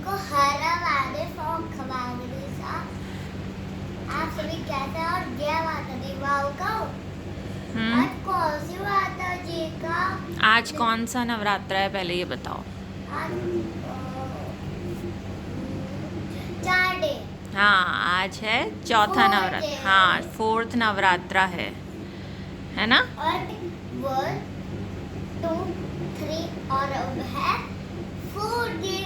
को हरा वाले फॉर्म खवागरी सा आप सभी कैसे और जय माता दी वाओ का आज कौन सी माता जी का आज कौन सा नवरात्रा है पहले ये बताओ। आज 4 डे हाँ आज है चौथा Fourth नवरात्र। day। हाँ 4th नवरात्रा है ना। और 1 2 3 और अब है 4 डे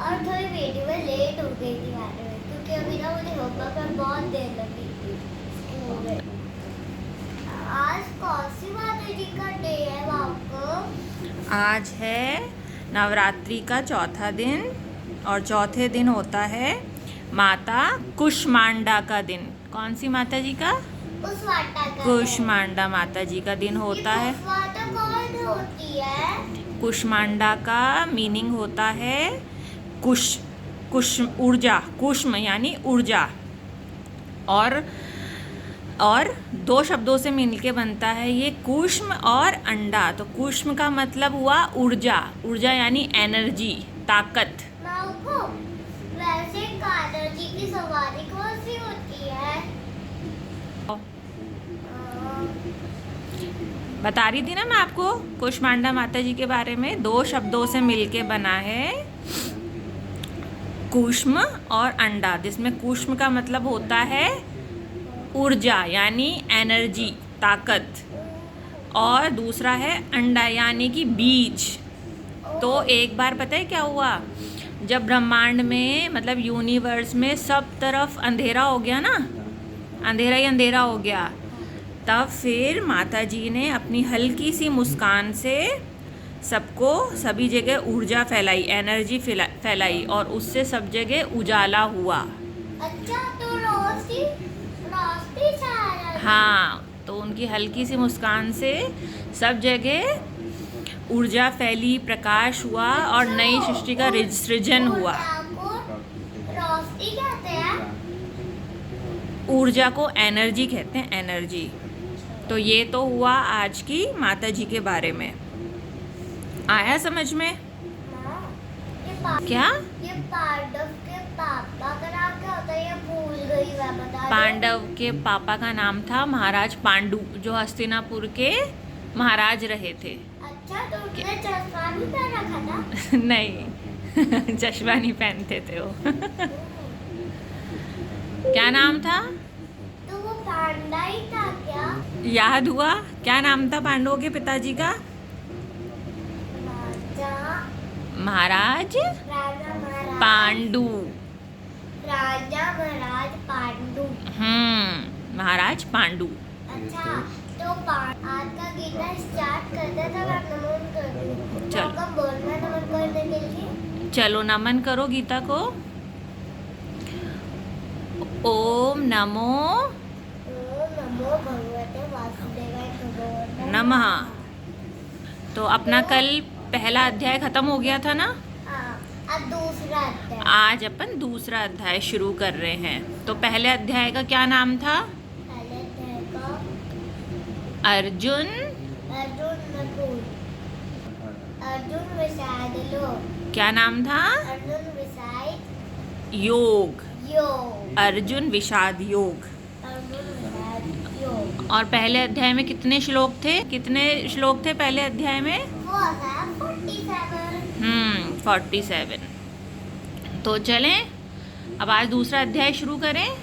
और थोड़ी वीडियो में लेट हो गई थी आने में क्योंकि अभी ना मुझे होमवर्क में बहुत देर लगी थी स्कूल में। आज कौन सी माता जी का डे है आपको? आज है नवरात्रि का चौथा दिन और चौथे दिन होता है माता कुष्मांडा का दिन। कौन सी माता जी का? कुशवाटा का कुष्मांडा माता जी का दिन होता है। कुशवाटा कौन होती है? कुष्मांडा का मीनिंग होता है कुश ऊर्जा। कुष्म यानी ऊर्जा और 2 शब्दों से मिलके बनता है ये कुष्म और अंडा। तो कुष्म का मतलब हुआ ऊर्जा। ऊर्जा यानी एनर्जी, ताकत। माउको वैसे कादर जी की सवारी कौन सी होती है? बता रही थी ना मैं आपको कुष्मांडा माता जी के बारे में। 2 शब्दों से मिलके बना है कुष्म और अंडा, जिसमें कुष्म का मतलब होता है ऊर्जा यानी एनर्जी, ताकत, और दूसरा है अंडा यानी कि बीज। तो एक बार पता है क्या हुआ, जब ब्रह्मांड में मतलब यूनिवर्स में सब तरफ अंधेरा हो गया ना, अंधेरा ही अंधेरा हो गया, तब फिर माता जी ने अपनी हल्की सी मुस्कान से सबको सभी जगह ऊर्जा फैलाई, एनर्जी फैलाई और उससे सब जगह उजाला हुआ। अच्छा तो रोशनी छा रही है। हाँ तो उनकी हल्की सी मुस्कान से सब जगह ऊर्जा फैली, प्रकाश हुआ और नई सृष्टि का सृजन हुआ। रोशनी कहते हैं। ऊर्जा को एनर्जी कहते हैं, एनर्जी। तो ये तो हुआ आज की माता जी के बारे में। आया समझ में? क्या? ये पांडव के पापा का नाम क्या होता है? ये भूल गई मैं, बता दो। पांडव के पापा का नाम था महाराज पांडु, जो हस्तिनापुर के महाराज रहे थे। अच्छा तो उसने चश्मा भी पहन रखा था? नहीं चश्मा नहीं पहनते थे वो क्या नाम था? तो वो पांडा ही था क्या? याद हुआ? क्या नाम था पांडवों के पिताजी का? महाराज राजा महाराज पांडु। राजा महाराज पांडु। महाराज पांडु। अच्छा तो आज का गीता स्टार्ट करते थे, मैं नमन कर दूं। चलो। कब बोलना नमन करने के लिए? चलो नमन करो गीता को। ओम नमो भगवते वासुदेवाय भगवान नमः। तो अपना कल पहला अध्याय खत्म हो गया था ना। अब दूसरा अध्याय। आज अपन दूसरा अध्याय शुरू कर रहे हैं। तो पहले अध्याय का क्या नाम था? पहले अध्याय का अर्जुन नकुल अर्जुन विषाद लोग। क्या नाम था? अर्जुन विषाद योग। योग। अर्जुन विषाद योग। अर्जुन विषाद योग। और पहले अध्याय में कितने श्लोक थे? कितने श्लोक थे पहले अध्याय में? वो है 47। 47। तो चलें अब आज दूसरा अध्याय शुरू करें।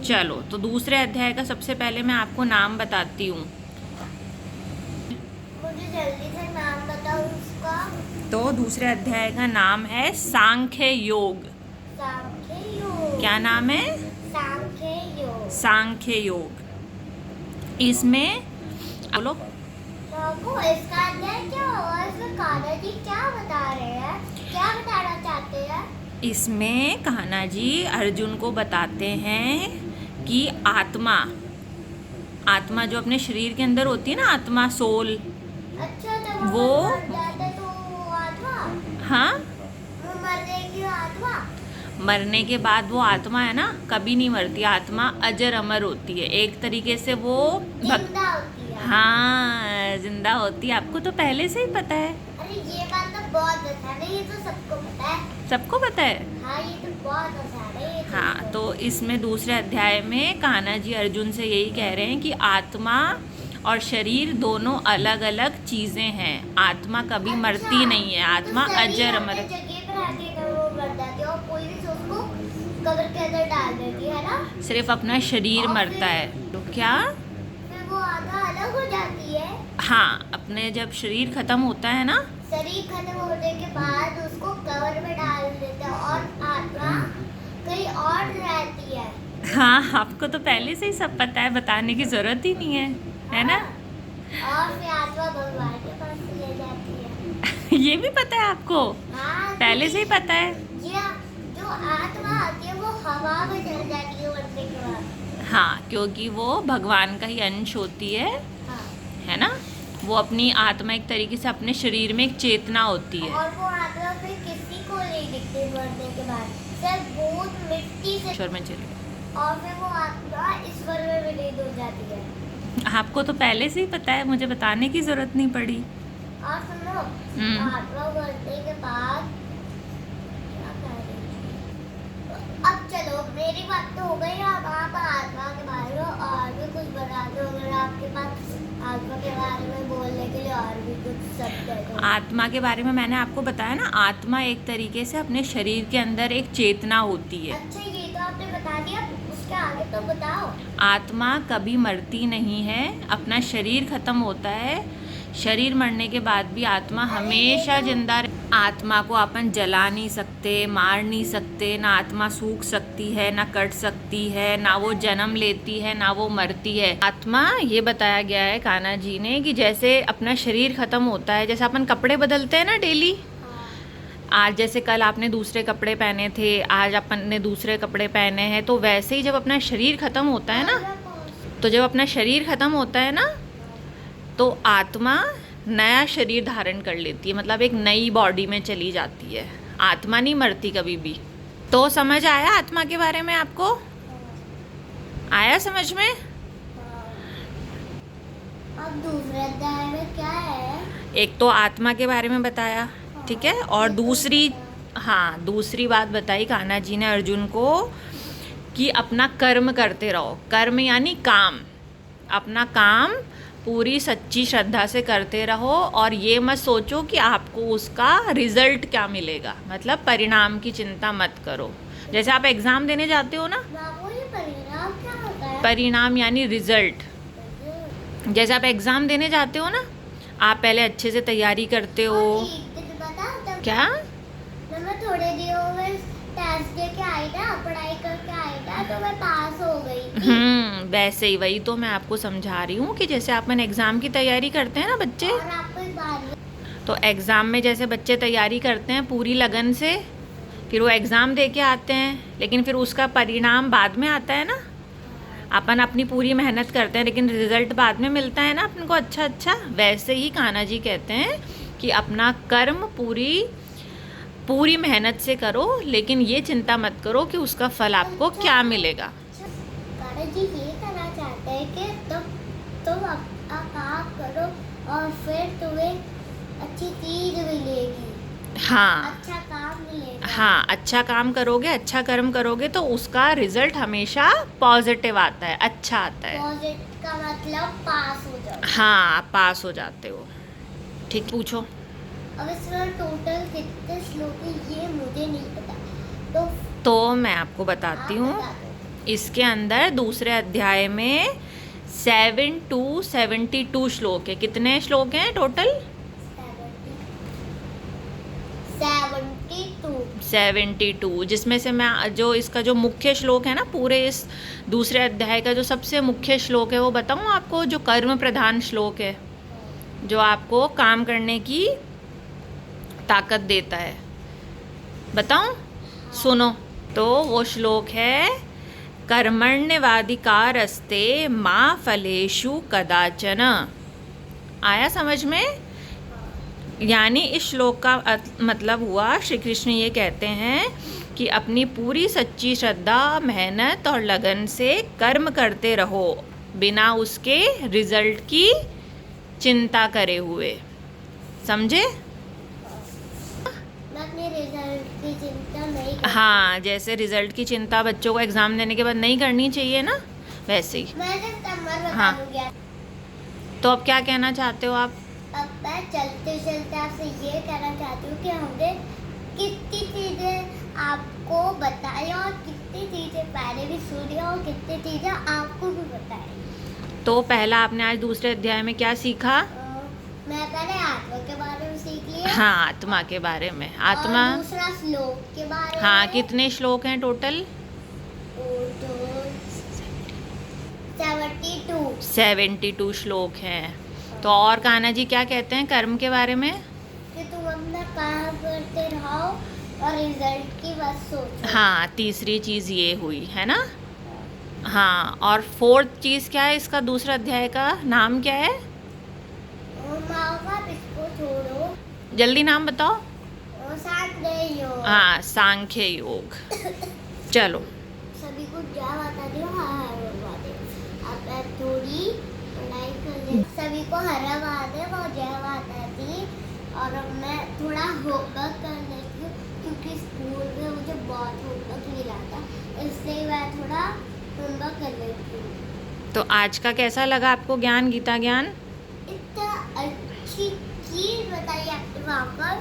चलो तो दूसरे अध्याय का सबसे पहले मैं आपको नाम बताती हूँ। मुझे जल्दी से नाम बताओ उसका। तो दूसरे अध्याय का नाम है सांख्य योग। सांख्य योग। क्या नाम है? सांख्य योग। सांख्य योग। इसमें बोलो बाबू इसका अध्याय क्या होगा? इसमें कान्हा जी क्या बता रहे हैं, क्या बताना चाहते हैं? इसमें कान्हा जी अर्जुन को बताते हैं कि आत्मा जो अपने शरीर के अंदर होती है ना, आत्मा, सोल। अच्छा तो वो मर जाते तो आत्मा, हाँ वो मरने की आत्मा। मरने के बाद वो आत्मा है ना, कभी नहीं मरती। आत्मा अजर अमर होती है। एक तरीके से वो जिंदा होती है। हाँ जिंदा होती है। आपको तो पहले से ही पता है। अरे ये बात तो बहुत अच्छा नहीं, ये तो सबको पता है। सबको पता है? हाँ ये तो बहुत आसान है ये हाँ, तो इसमें दूसरे अध्याय में कान्हा जी अर्जुन से यही कह रहे हैं कि आत्मा और शरीर दोनों अलग अलग चीजें हैं। आत्मा कभी मरती नहीं है, आत्मा अजर अमर। जगह पर आके अगर वो मर जाती है और कोई भी उसको कब्र के अंदर डाल देती है ना, सिर्फ अपना शरीर और मरता है। तो क्या? फिर वो आत्मा अलग हो जाती है। हाँ, अपने जब शरीर खत्म होता है ना, शरीर खत्म होने के बाद उसको कब्र में डाल देते हैं और आत्मा कहीं और रहती है। हाँ, आपको तो पहले से ही सब पता है, बताने की जरूरत ही नहीं है ना? और फिर आत्मा भगवान के पास ले जाती है। ये भी पता है आपको? हाँ, पहले से ही पता है। ये जो आत्मा आती है वो हवा में चल जाती है मरने के बाद। हाँ, क्योंकि वो भगवान का ही अंश होती हाँ। है ना? वो अपनी आत्मा एक तरीके से अपने शरीर में एक चेतना होती है। और वो आत्मा फिर किसी को नहीं दिखती मरने के बाद, सिर्फ भूत मिट्टी से। ईश्वर में चले। और फिर वो आत्मा ईश्वर में विलीन हो जाती है। आपको तो पहले से ही पता है, मुझे बताने की जरूरत नहीं पड़ी। और सुनो, आत्मा मरने के बाद क्या कर रही थी? अब चलो मेरी बात तो हो गई, अब आप आत्मा के बारे में और भी कुछ बता दो, अगर आपके पास आत्मा के बारे में बोलने के लिए और भी कुछ शब्द है तो। आत्मा के बारे में मैंने आपको बताया ना, आत्मा एक तरीके से अपने शरीर के अंदर एक चेतना होती है। अच्छा ये तो आपने बता दिया, उसके आगे तो बताओ। आत्मा कभी मरती नहीं है, अपना शरीर खत्म होता है, शरीर मरने के बाद भी आत्मा हमेशा जिंदा आत्मा को अपन जला नहीं सकते, मार नहीं सकते, ना आत्मा सूख सकती है, ना कट सकती है, ना वो जन्म लेती है, ना वो मरती है। आत्मा, ये बताया गया है कान्हा जी ने कि जैसे अपना शरीर खत्म होता है, जैसे अपन कपड़े बदलते हैं ना डेली, आज जैसे कल आपने दूसरे कपड़े पहने थे, आज अपन ने दूसरे कपड़े पहने हैं, तो वैसे ही जब अपना शरीर खत्म होता है ना, तो जब अपना शरीर खत्म होता है ना, तो आत्मा नया शरीर धारण कर लेती है, मतलब एक नई बॉडी में चली जाती है। आत्मा नहीं मरती कभी भी। तो समझ आया आत्मा के बारे में आपको? आया समझ में? अब दूसरे अध्याय में क्या है? एक तो आत्मा के बारे में बताया, ठीक है, और दूसरी बात बताई कान्हा जी ने अर्जुन को कि अपना कर्म करते रहो। कर्म यानी काम, अपना काम पूरी सच्ची श्रद्धा से करते रहो और ये मत सोचो कि आपको उसका रिजल्ट क्या मिलेगा, मतलब परिणाम की चिंता मत करो। जैसे आप एग्ज़ाम देने जाते हो ना, बाबू ये परिणाम क्या होता है? परिणाम यानी रिजल्ट। जैसे आप एग्ज़ाम देने जाते हो ना, आप पहले अच्छे से तैयारी करते हो। और एक दिन पता तब क्या? जब मैं थोड़े दिनों में टेस्ट दे के आई ना, पढ़ाई करके आई ना, तो मैं पास हो गई थी। वैसे ही, वही तो मैं आपको समझा रही हूँ कि जैसे अपन एग्ज़ाम की तैयारी करते हैं ना बच्चे, और आपको एक बात तो एग्ज़ाम में जैसे बच्चे तैयारी करते हैं पूरी लगन से, फिर वो एग्ज़ाम दे के आते हैं, लेकिन फिर उसका परिणाम बाद में आता है ना। अपन अपनी पूरी मेहनत करते हैं लेकिन रिजल्ट बाद में मिलता है ना अपन को अच्छा। वैसे ही कान्हा जी कहते हैं कि अपना कर्म पूरी मेहनत से करो, लेकिन ये चिंता मत करो कि उसका फल आपको क्या मिलेगा। कान्हा जी ये कहना चाहते हैं कि तुम काम करो और फिर तुम्हें अच्छी चीज मिलेगी। हाँ, अच्छा काम मिलेगा। हाँ, अच्छा काम करोगे, अच्छा कर्म करोगे तो उसका रिजल्ट हमेशा पॉजिटिव आता है, अच्छा आता है। पॉजिटिव का मतलब पास हो जाओ। हाँ, पास हो जाते हो। ठीक, पूछो। अब इसमें टोटल कितने श्लोक हैं ये मुझे नहीं पता, तो मैं आपको बताती हूँ। बता दो। इसके अंदर दूसरे अध्याय में 7 to 72 श्लोक है। कितने श्लोक हैं टोटल? 72, जिसमें से मैं जो इसका जो मुख्य श्लोक है ना, पूरे इस दूसरे अध्याय का जो सबसे मुख्य श्लोक है वो बताऊँ आपको, जो कर्म प्रधान श्लोक है, जो आपको काम करने की ताकत देता है। बताऊँ? सुनो। तो वो श्लोक है, कर्मण्यवाधिकारस्ते मा फलेषु कदाचन। आया समझ में? यानी इस श्लोक का मतलब हुआ, श्री कृष्ण ये कहते हैं कि अपनी पूरी सच्ची श्रद्धा, मेहनत और लगन से कर्म करते रहो, बिना उसके रिजल्ट की चिंता करे हुए। समझे? मैं अपने रिजल्ट की चिंता नहीं करती। हाँ, जैसे रिजल्ट की चिंता बच्चों को एग्जाम देने के बाद नहीं करनी चाहिए ना, वैसे ही। मैं सिर्फ नंबर बता हाँ। दूंगी। तो अब क्या कहना चाहते हो आप? अब मैं चलते चलते आपसे ये कहना चाहती हूँ कि हमने कितनी चीजें आपको बताई और कितनी चीजें पहले भी सुनी और कितनी चीजें आपको भी बताई। तो पहला आपने आज दूसरे अध्याय में क्या सीखा? मैं पहले आत्मा के बारे में सीख लिया। हाँ, आत्मा के बारे में। आत्मा, और दूसरा श्लोक के बारे हाँ, में। कितने श्लोक हैं टोटल? 72। 72 श्लोक हैं। तो और कान्हा जी क्या कहते हैं कर्म के बारे में? कि तुम अपना काम करते रहो और रिजल्ट की बस सोचो। हाँ, तीसरी चीज़ ये हुई है ना। हाँ, और फोर्थ चीज़ क्या है इसका? दूसरा अध्याय का नाम क्या है? माँ बाप इसको छोड़ो जल्दी नाम बताओ। और साथ नहीं हो। हाँ, सांख्य योग। चलो। सभी को जय माता दी और हर महादेव। अब मैं थोड़ी पढ़ाई कर ले। सभी को हर महादेव और जय माता दी। और अब मैं थोड़ा होमवर्क कर लेती हूँ क्योंकि स्कूल में मुझे बहुत होमवर्क मिला था, इसलिए मैं थोड़ा होमवर्क कर लेती हूँ। तो आज का कैसा लगा आपको ज्ञान, गीता ज्ञान? इतना अच्छी चीज बताई आपने वहाँ पर।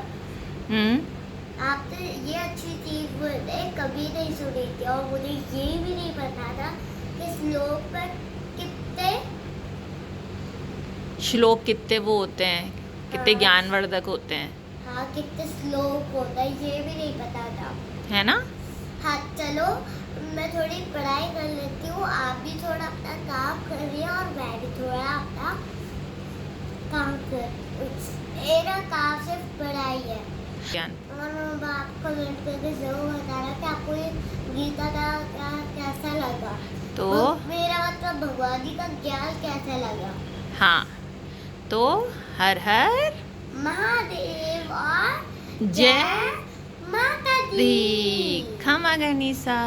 आपने ये अच्छी चीज बोलते कभी नहीं सुनी थी और मुझे ये भी नहीं पता था कि श्लोक पर कितने श्लोक कितने वो होते हैं, कितने हाँ। ज्ञानवर्धक होते हैं, हाँ कितने श्लोक होता है ये भी नहीं पता था। है ना। हाँ चलो मैं थोड़ी पढ़ाई कर लेती हूँ, आप भी थोड़ा अपना काम करिए और मैं भी थोड़ा अपना काम कर। मेरा काम सिर्फ पढ़ाई है। ज्ञान। और आप कमेंट करके जरूर बताना कि आपको ये गीता का कैसा लगा। तो मेरा मतलब भगवान जी का ज्ञान कैसा लगा। हाँ, तो हर हर महादेव और जय माता दी। खमा गनीसा।